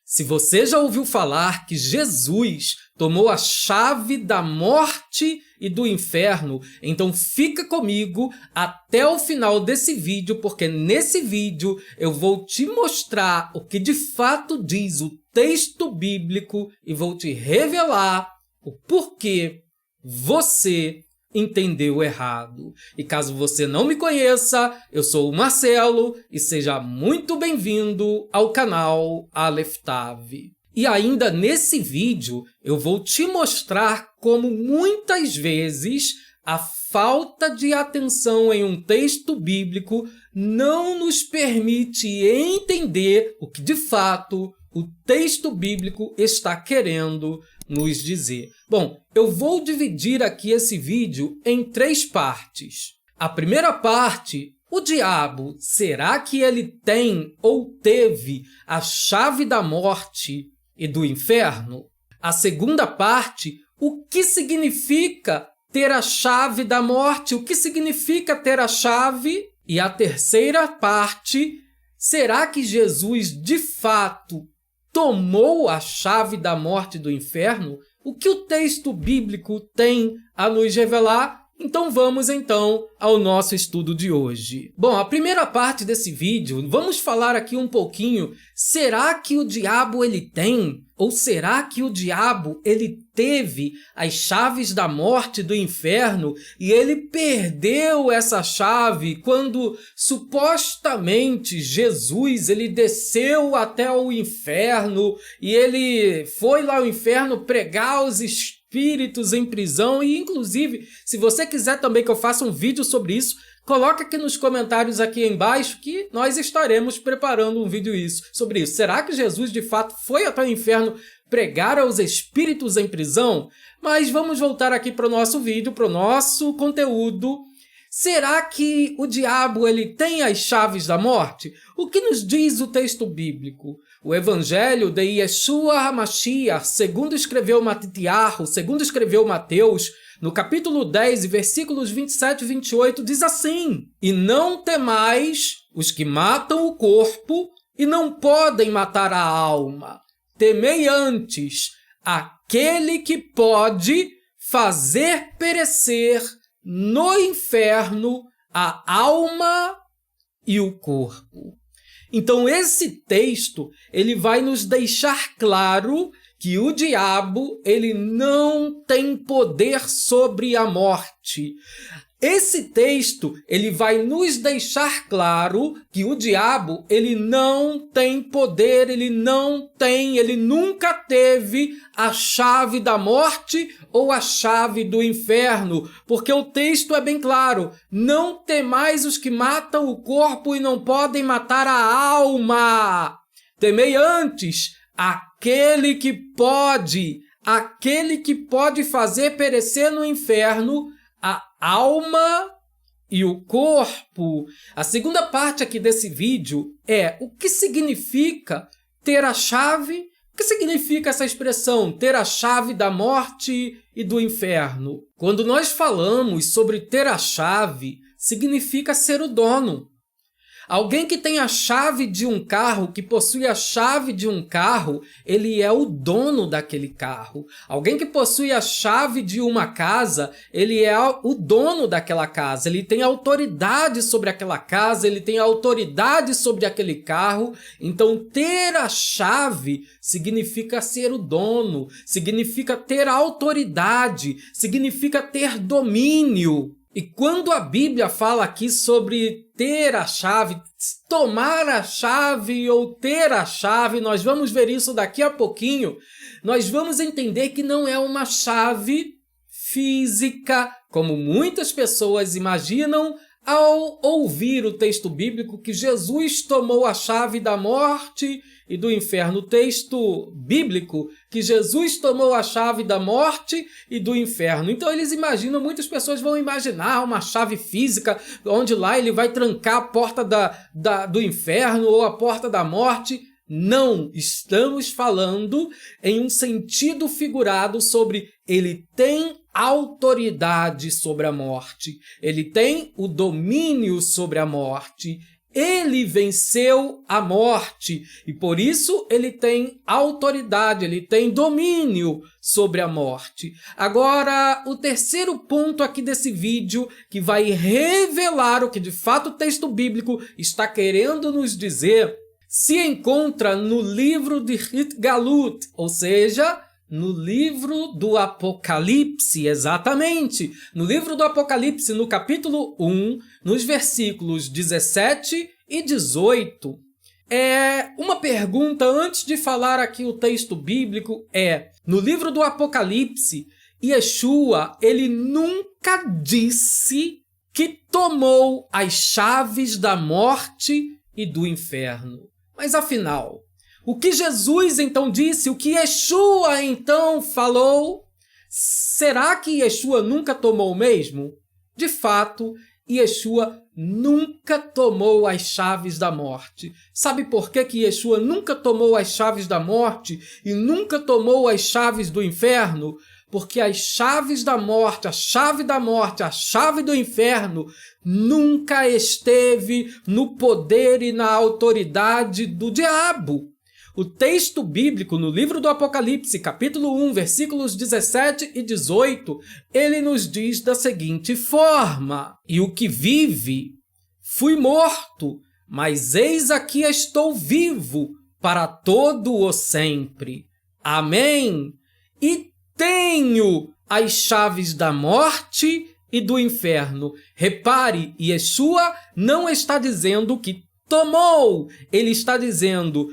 Se você já ouviu falar que Jesus tomou a chave da morte e do inferno, então fica comigo até o final desse vídeo, porque nesse vídeo eu vou te mostrar o que de fato diz o texto bíblico e vou te revelar o porquê você entendeu errado. E caso você não me conheça, eu sou o Marcelo e seja muito bem-vindo ao canal Aleph Tav. E ainda nesse vídeo eu vou te mostrar como muitas vezes a falta de atenção em um texto bíblico não nos permite entender o que de fato o texto bíblico está querendo nos dizer. Bom, eu vou dividir aqui esse vídeo em 3 partes. A primeira parte, o diabo, será que ele tem ou teve a chave da morte e do inferno? A segunda parte, o que significa ter a chave da morte? O que significa ter a chave? E a terceira parte, será que Jesus de fato tomou a chave da morte e do inferno? O que o texto bíblico tem a nos revelar? Então vamos ao nosso estudo de hoje. Bom, a primeira parte desse vídeo, vamos falar aqui um pouquinho, será que o diabo ele tem? Ou será que o diabo ele teve as chaves da morte e do inferno e ele perdeu essa chave quando supostamente Jesus ele desceu até o inferno e ele foi lá ao inferno pregar os espíritos em prisão? E inclusive, se você quiser também que eu faça um vídeo sobre isso, coloca aqui nos comentários aqui embaixo que nós estaremos preparando um vídeo sobre isso. Será que Jesus de fato foi até o inferno pregar aos espíritos em prisão? Mas vamos voltar aqui para o nosso vídeo, para o nosso conteúdo. Será que o diabo ele tem as chaves da morte? O que nos diz o texto bíblico? O Evangelho de Yeshua HaMashiach, segundo escreveu Matitiahu, segundo escreveu Mateus, no capítulo 10, versículos 27 e 28, diz assim: E não temais os que matam o corpo e não podem matar a alma. Temei antes aquele que pode fazer perecer no inferno a alma e o corpo. Então esse texto ele vai nos deixar claro que o diabo ele não tem poder sobre a morte. Esse texto ele vai nos deixar claro que o diabo ele não tem poder, ele nunca teve a chave da morte ou a chave do inferno, porque o texto é bem claro: não temais os que matam o corpo e não podem matar a alma. Temei antes aquele que pode fazer perecer no inferno a alma e o corpo. A segunda parte aqui desse vídeo é o que significa ter a chave. O que significa essa expressão, ter a chave da morte e do inferno? Quando nós falamos sobre ter a chave, significa ser o dono. Alguém que tem a chave de um carro, que possui a chave de um carro, ele é o dono daquele carro. Alguém que possui a chave de uma casa, ele é o dono daquela casa. Ele tem autoridade sobre aquela casa, ele tem autoridade sobre aquele carro. Então, ter a chave significa ser o dono, significa ter autoridade, significa ter domínio. E quando a Bíblia fala aqui sobre ter a chave, tomar a chave ou ter a chave, nós vamos ver isso daqui a pouquinho. Nós vamos entender que não é uma chave física, como muitas pessoas imaginam ao ouvir o texto bíblico que Jesus tomou a chave da morte e do inferno. O texto bíblico que Jesus tomou a chave da morte e do inferno. Então eles imaginam, muitas pessoas vão imaginar uma chave física, onde lá ele vai trancar a porta do inferno ou a porta da morte. Não, estamos falando em um sentido figurado sobre ele tem autoridade sobre a morte, ele tem o domínio sobre a morte, ele venceu a morte e por isso ele tem autoridade, ele tem domínio sobre a morte. Agora, o terceiro ponto aqui desse vídeo que vai revelar o que de fato o texto bíblico está querendo nos dizer se encontra no livro de Hitgalut, ou seja, no livro do Apocalipse, exatamente. No livro do Apocalipse, no capítulo 1, nos versículos 17 e 18. Uma pergunta antes de falar aqui o texto bíblico no livro do Apocalipse, Yeshua, ele nunca disse que tomou as chaves da morte e do inferno. Mas afinal, o que Jesus então disse, o que Yeshua então falou, será que Yeshua nunca tomou mesmo? De fato, Yeshua nunca tomou as chaves da morte. Sabe por que Yeshua nunca tomou as chaves da morte e nunca tomou as chaves do inferno? Porque as chaves da morte, a chave do inferno, nunca esteve no poder e na autoridade do diabo. O texto bíblico no livro do Apocalipse, capítulo 1, versículos 17 e 18, ele nos diz da seguinte forma: E o que vive, fui morto, mas eis aqui estou vivo para todo o sempre. Amém? E tenho as chaves da morte e do inferno. Repare, Yeshua não está dizendo que tomou, ele está dizendo: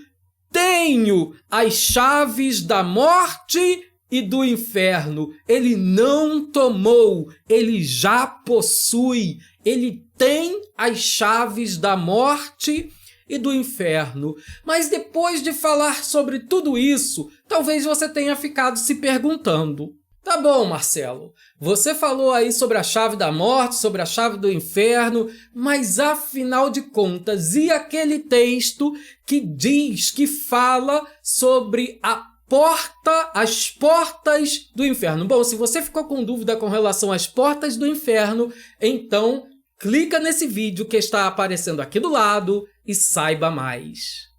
tenho as chaves da morte e do inferno. Ele não tomou, ele já possui. Ele tem as chaves da morte e do inferno. Mas depois de falar sobre tudo isso, talvez você tenha ficado se perguntando: tá bom, Marcelo, você falou aí sobre a chave da morte, sobre a chave do inferno, mas afinal de contas, e aquele texto que diz, que fala sobre as portas do inferno? Bom, se você ficou com dúvida com relação às portas do inferno, então clica nesse vídeo que está aparecendo aqui do lado e saiba mais.